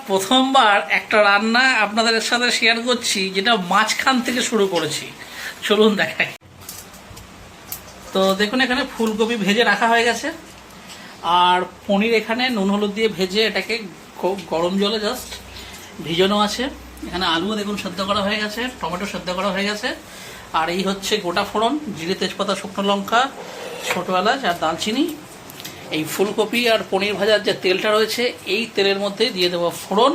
প্রথমবার একটা রান্না আপনাদের সাথে শেয়ার করছি যেটা মাঝখান থেকে শুরু করেছি। চলুন দেখাই। তো দেখুন এখানে ফুলকপি ভেজে রাখা হয়ে গেছে, আর পনির এখানে নুন হলুদ দিয়ে ভেজে এটাকে খুব গরম জলে জাস্ট ভিজানো আছে। এখানে আলুও দেখুন সেদ্ধ করা হয়ে গেছে, টমেটো সেদ্ধ করা হয়ে গেছে, আর এই হচ্ছে গোটা ফোড়ন, জিরে তেজপাতা শুকনো লঙ্কা ছোটো এলাচ আর দালচিনি। এই ফুলকপি আর পনির ভাজার যে তেলটা রয়েছে এই তেলের মধ্যে দিয়ে দেবো ফোড়ন,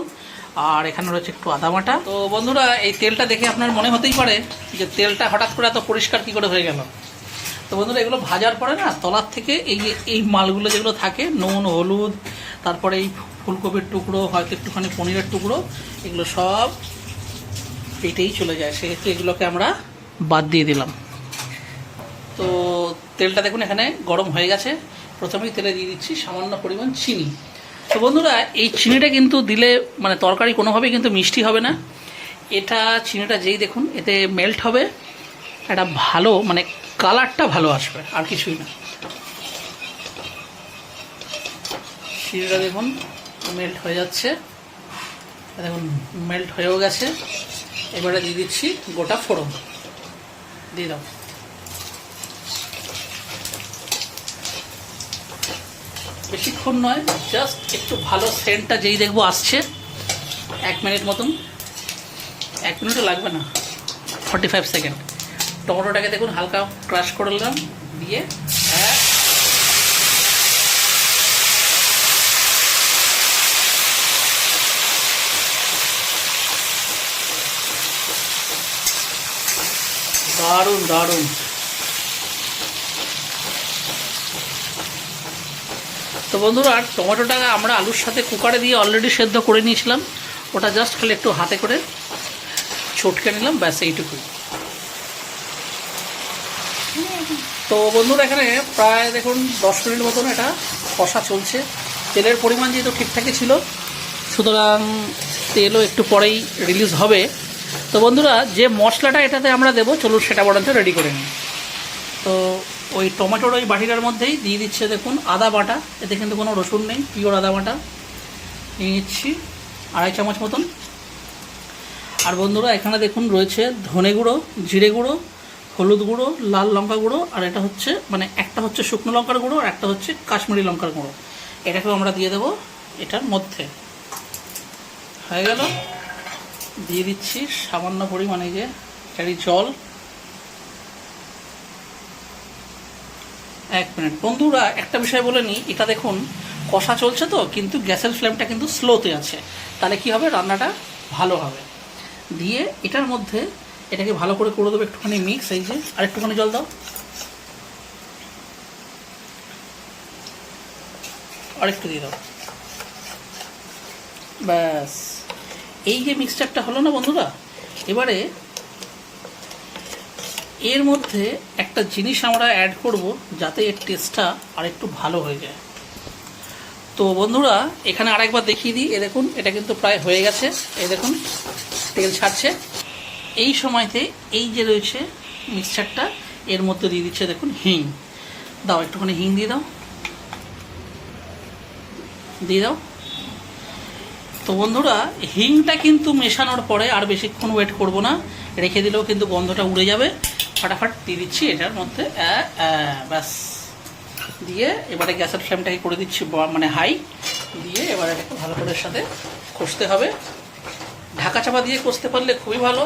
আর এখানে রয়েছে একটু আদা বাটা। তো বন্ধুরা এই তেলটা দেখে আপনার মনে হতেই পারে যে তেলটা হঠাৎ করে এত পরিষ্কার কী করে হয়ে গেল। তো বন্ধুরা এগুলো ভাজার পরে না তলার থেকে এই মালগুলো যেগুলো থাকে, নুন হলুদ, তারপরে এই ফুলকপির টুকরো, হয়তো একটুখানি পনিরের টুকরো, এগুলো সব পেটেই চলে যায়। সেক্ষেত্রে এগুলোকে আমরা বাদ দিয়ে দিলাম। তো তেলটা দেখুন এখানে গরম হয়ে গেছে। প্রথমেই তেলে দিয়ে দিচ্ছি সামান্য পরিমাণ চিনি। তো বন্ধুরা এই চিনিটা কিন্তু দিলে মানে তরকারি কোনোভাবেই কিন্তু মিষ্টি হবে না। এটা চিনিটা যেই দেখুন এতে মেল্ট হবে, একটা ভালো মানে কালারটা ভালো আসবে, আর কিছুই না। চিনিটা দেখুন মেল্ট হয়ে যাচ্ছে, দেখুন মেল্ট হয়েও গেছে। এবারে দিয়ে দিচ্ছি গোটা ফোড়ন, দিয়ে দাও। বেশিক্ষণ নয়, জাস্ট একটু ভালো সেন্টটা যেই দেখবো আসছে, 1 মিনিট মতন, 1 মিনিটও লাগবে না, 45 সেকেন্ড। টমেটোটাকে দেখুন হালকা ক্রাশ করে নিলাম, দিয়ে দারুণ দারুণ। তো বন্ধুরা টমেটোটা আমরা আলুর সাথে কুকারে দিয়ে অলরেডি সেদ্ধ করে নিয়েছিলাম, ওটা জাস্ট খালি একটু হাতে করে ছটকে নিলাম, ব্যাস এইটুকুই। তো বন্ধুরা এখানে প্রায় দেখুন 10 মিনিট মতন এটা কষা চলছে। তেলের পরিমাণ যেহেতু ঠিকঠাকই ছিল, সুতরাং তেলও একটু পরেই রিলিজ হবে। তো বন্ধুরা যে মশলাটা এটাতে আমরা দেবো, চলুন সেটা বরঞ্চ রেডি করে নিই। তো ওই টমেটোর ওই বাটিটার মধ্যেই দিয়ে দিচ্ছে দেখুন আদা বাটা, এতে কিন্তু কোনো রসুন নেই, পিওর আদা বাটা নিয়ে নিচ্ছি 2.5 চামচ মতন। আর বন্ধুরা এখানে দেখুন রয়েছে ধনে গুঁড়ো, জিরে গুঁড়ো, হলুদ গুঁড়ো, লাল লঙ্কা গুঁড়ো, আর এটা হচ্ছে মানে একটা হচ্ছে শুকনো লঙ্কার গুঁড়ো আর একটা হচ্ছে কাশ্মীরি লঙ্কার গুঁড়ো। এটাকেও আমরা দিয়ে দেবো এটার মধ্যে। হয়ে গেল। দিয়ে দিচ্ছি সামান্য পরিমাণে যে চারি জল। 1 মিনিট। বন্ধুরা একটা বিষয় বলে নিই, এটা দেখুন কষা চলছে তো, কিন্তু গ্যাসের ফ্লেমটা কিন্তু স্লোতে আছে, তাহলে কি হবে রান্নাটা ভালো হবে। দিয়ে এটার মধ্যে এটাকে ভালো করে দেবো একটুখানি মিক্স। এই যে আর একটুখানি জল দাও, আর একটু দিয়ে দাও, ব্যাস। এই যে মিক্সচারটা হলো না বন্ধুরা, এবারে এর মধ্যে একটা জিনিস আমরা অ্যাড করব যাতে এর টেস্টটা আর একটু ভালো হয়ে যায়। তো বন্ধুরা এখানে আরেকবার দেখিয়ে দিই, এ দেখুন এটা কিন্তু প্রায় হয়ে গেছে, এই দেখুন তেল ছাড়ছে। এই সময়তে এই যে রয়েছে মিক্সচারটা, এর মধ্যে দিয়ে দিচ্ছে দেখুন হিং। দাও একটুখানি হিং দিয়ে দাও, দিয়ে দাও। তো বন্ধুরা হিংটা কিন্তু মেশানোর পরে আর বেশিক্ষণ ওয়েট করব না, রেখে দিলেও কিন্তু গন্ধটা উড়ে যাবে। ফাটাফাট দিয়ে দিচ্ছি এটার মধ্যে, ব্যাস। দিয়ে এবারে গ্যাসের ফ্লেমটাকে করে দিচ্ছি মানে হাই, দিয়ে এবারে এটাকে ভালো করে সাথে কষতে হবে। ঢাকা চাপা দিয়ে কষতে পারলে খুবই ভালো,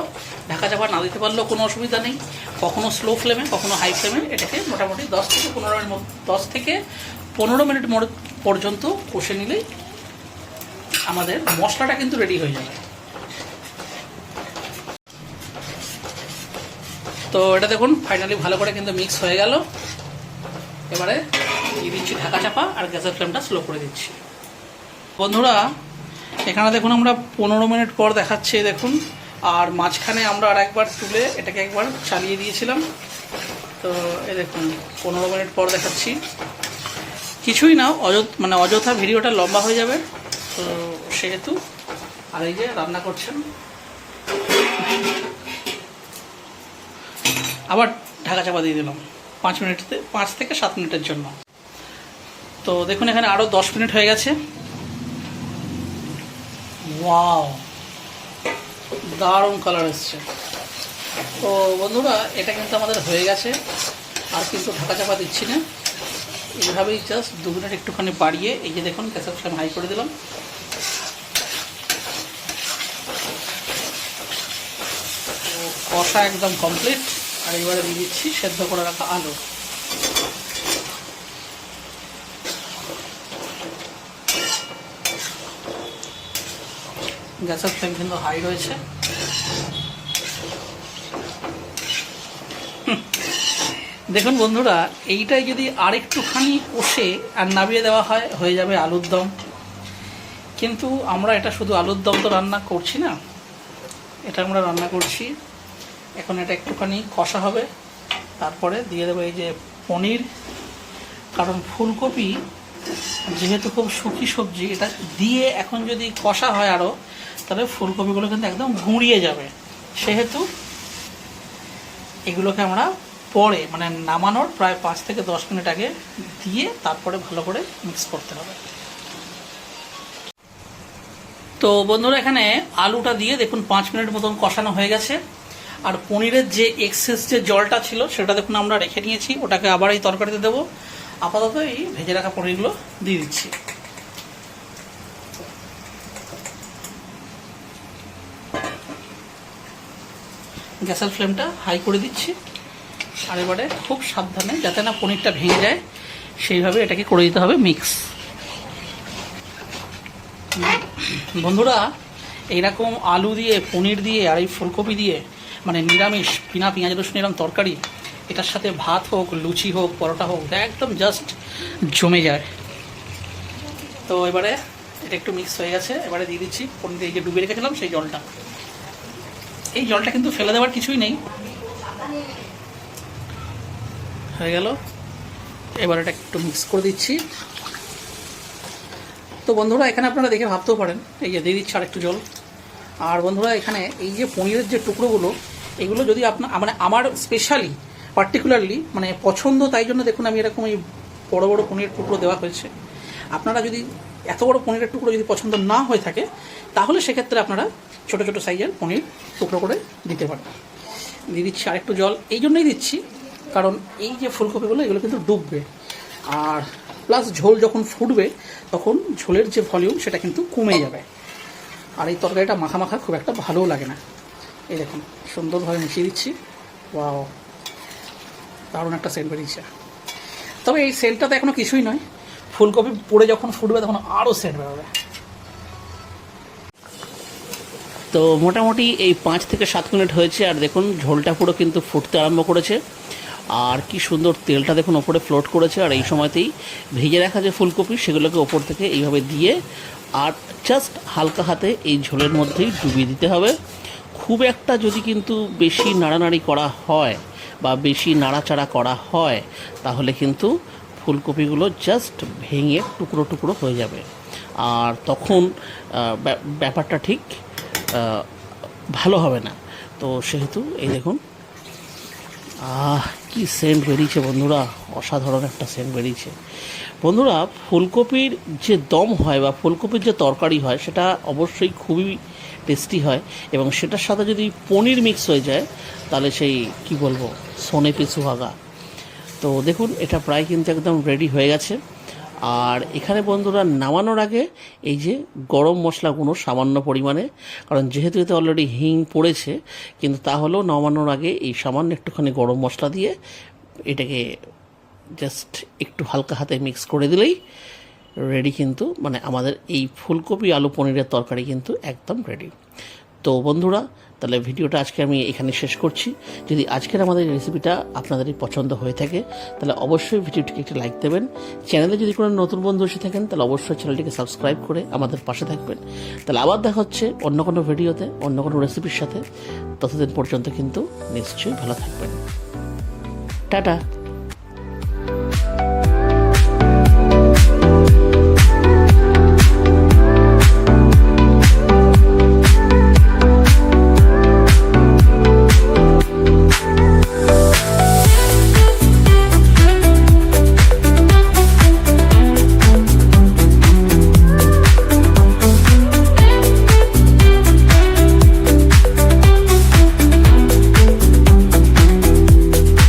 ঢাকা চাপা না দিতে পারলেও কোনো অসুবিধা নেই। কখনো স্লো ফ্লেমে কখনো হাই ফ্লেমে এটাকে মোটামুটি 10 থেকে 15 মিনিট পর্যন্ত কষে নিলেই আমাদের মশলাটা কিন্তু রেডি হয়ে যাবে। তো এটা দেখুন ফাইনালি ভালো করে কিন্তু মিক্স হয়ে গেল। এবারে দিয়ে দিচ্ছি ঢাকা চাপা আর গ্যাসের ফ্লেমটা স্লো করে দিচ্ছি। বন্ধুরা এখানে দেখুন আমরা 15 মিনিট পর দেখাচ্ছে দেখুন, আর মাঝখানে আমরা আর একবার তুলে এটাকে একবার চালিয়ে দিয়েছিলাম। তো এ দেখুন 15 মিনিট পর দেখাচ্ছি। কিছুই না, অযথা ভিডিওটা লম্বা হয়ে যাবে, তো সেহেতু। আর এই যে রান্না করছেন, আবার ঢাকা চাপা দিয়ে দিলাম 5 থেকে 7 মিনিটের জন্য। তো দেখুন এখানে আরও 10 মিনিট হয়ে গেছে। ওয়াও, দারুণ কালার এসছে। তো বন্ধুরা এটা কিন্তু আমাদের হয়ে গেছে, আর কিন্তু ঢাকা চাপা দিচ্ছি না, এইভাবেই জাস্ট 2 মিনিট একটুখানি বাড়িয়ে এই যে দেখুন গ্যাসের ফ্লেম হাই করে দিলাম। কষা একদম কমপ্লিট। আর এবারে দিয়ে দিচ্ছি সেদ্ধ করে রাখা আলু। গ্যাসের ফ্লেম কিন্তু হাই রয়েছে। দেখুন বন্ধুরা, এইটাই যদি আরেকটুখানি কষে আর নামিয়ে দেওয়া হয়, হয়ে যাবে আলুর দম। কিন্তু আমরা এটা শুধু আলুর দম তো রান্না করছি না, এটা আমরা রান্না করছি এখন এটা একটুখানি কষা হবে, তারপরে দিয়ে দেবো এই যে পনির। কারণ ফুলকপি যেহেতু খুব শুকি সবজি, এটা দিয়ে এখন যদি কষা হয় আরও, তাহলে ফুলকপিগুলো কিন্তু একদম গুঁড়িয়ে যাবে। সেহেতু এগুলোকে আমরা পরে মানে নামানোর প্রায় 5 থেকে 10 মিনিট আগে দিয়ে তারপরে ভালো করে মিক্স করতে হবে। তো বন্ধুরা এখানে আলুটা দিয়ে দেখুন 5 মিনিট মতন কষানো হয়ে গেছে। আর পনিরের যে এক্সেস যে জলটা ছিল সেটা দেখুন আমরা রেখে নিয়েছি, ওটাকে আবার এই তরকারিতে দেবো। আপাতত এই ভেজে রাখা পনিরগুলো দিয়ে দিচ্ছি। গ্যাসের ফ্লেমটা হাই করে দিচ্ছি। আর এবারে খুব সাবধানে, যাতে না পনিরটা ভেঙে যায়, সেইভাবে এটাকে করে দিতে হবে মিক্স। বন্ধুরা এইরকম আলু দিয়ে, পনির দিয়ে আর এই ফুলকপি দিয়ে মানে নিরামিষ বিনা পেঁয়াজ রসুন এরকম তরকারি, এটার সাথে ভাত হোক, লুচি হোক, পরোটা হোক, একদম জাস্ট জমে যায়। তো এবারে এটা একটু মিক্স হয়ে গেছে, এবারে দিয়ে দিচ্ছি পনির এই যে ডুবে রেখেছিলাম সেই জলটা। এই জলটা কিন্তু ফেলে দেওয়ার কিছুই নেই, হয়ে গেল। এবার এটা একটু মিক্স করে দিচ্ছি। তো বন্ধুরা এখানে আপনারা দেখে ভাবতেও পারেন, এই যে দিয়ে দিচ্ছি আর একটু জল। আর বন্ধুরা এখানে এই যে পনিরের যে টুকরোগুলো, এগুলো যদি আপনার মানে আমার স্পেশালি পার্টিকুলারলি মানে পছন্দ, তাই জন্য দেখুন আমি এরকম এই বড় বড় পনিরের টুকরো দেওয়া হয়েছে। আপনারা যদি এত বড় পনিরের টুকরো যদি পছন্দ না হয়ে থাকে, তাহলে সেক্ষেত্রে আপনারা ছোটো ছোটো সাইজের পনির টুকরো করে দিতে পারেন। দিয়ে দিচ্ছি আর একটু জল, এই জন্যই দিচ্ছি কারণ এই যে ফুলকপিগুলো এগুলো কিন্তু ডুববে, আর প্লাস ঝোল যখন ফুটবে তখন ঝোলের যে ভলিউম সেটা কিন্তু কমে যাবে। আর এই তরকারিটা মাখা মাখা খুব একটা ভালোও লাগে না। এই দেখুন সুন্দরভাবে মিশিয়ে দিচ্ছি। ওয়াও, দারুণ একটা সেন্ট বেরিয়েছে। তবে এই সেন্টটা তো এখনও কিছুই নয়, ফুলকপি পুড়ে যখন ফুটবে তখন আরও সেন্ট বেরোবে। তো মোটামুটি এই 5 থেকে 7 মিনিট হয়েছে, আর দেখুন ঝোলটা পুরো কিন্তু ফুটতে আরম্ভ করেছে। আর কি সুন্দর তেলটা দেখুন ওপরে ফ্লোট করেছে। আর এই সময়তেই ভেজে রাখা যে ফুলকপি সেগুলোকে ওপর থেকে এইভাবে দিয়ে আর জাস্ট হালকা হাতে এই ঝোলের মধ্যেই ডুবিয়ে দিতে হবে। খুব একটা যদি কিন্তু বেশি নাড়ানাড়ি করা হয় বা বেশি নাড়াচাড়া করা হয়, তাহলে কিন্তু ফুলকপিগুলো জাস্ট ভেঙে টুকরো টুকরো হয়ে যাবে, আর তখন ব্যাপারটা ঠিক ভালো হবে না। তো সেহেতু এই দেখুন কি সেন্ট বেরিয়েছে বন্ধুরা, অসাধারণ একটা সেন্ট বেরিয়েছে। বন্ধুরা ফুলকপির যে দম হয় বা ফুলকপির যে তরকারি হয় সেটা অবশ্যই খুবই টেস্টি হয়, এবং সেটার সাথে যদি পনির মিক্স হয়ে যায় তাহলে সেই কি বলবো, সোনে পে সুহাগা। তো দেখুন এটা প্রায় কিন্তু একদম রেডি হয়ে গেছে। আর এখানে বন্ধুরা নামানোর আগে এই যে গরম মশলাগুলো সামান্য পরিমাণে, কারণ যেহেতু এতে অলরেডি হিং পড়েছে, কিন্তু তাহলেও নামানোর আগে এই সামান্য একটুখানি গরম মশলা দিয়ে এটাকে জাস্ট একটু হালকা হাতে মিক্স করে দিলেই রেডি, কিন্তু মানে আমাদের এই ফুলকপি আলু পনিরের তরকারি কিন্তু একদম রেডি। তো বন্ধুরা তাহলে ভিডিওটা আজকে আমি এখানে শেষ করছি। যদি আজকের আমাদের রেসিপিটা আপনাদের পছন্দ হয়ে থাকে তাহলে অবশ্যই ভিডিওটিকে একটি লাইক দেবেন। চ্যানেলে যদি কোনো নতুন বন্ধু এসে থাকেন তাহলে অবশ্যই চ্যানেলটিকে সাবস্ক্রাইব করে আমাদের পাশে থাকবেন। তাহলে আবার দেখা হচ্ছে অন্য কোনো ভিডিওতে অন্য কোনো রেসিপির সাথে। ততদিন পর্যন্ত কিন্তু নিশ্চয়ই ভালো থাকবেন। টাটা।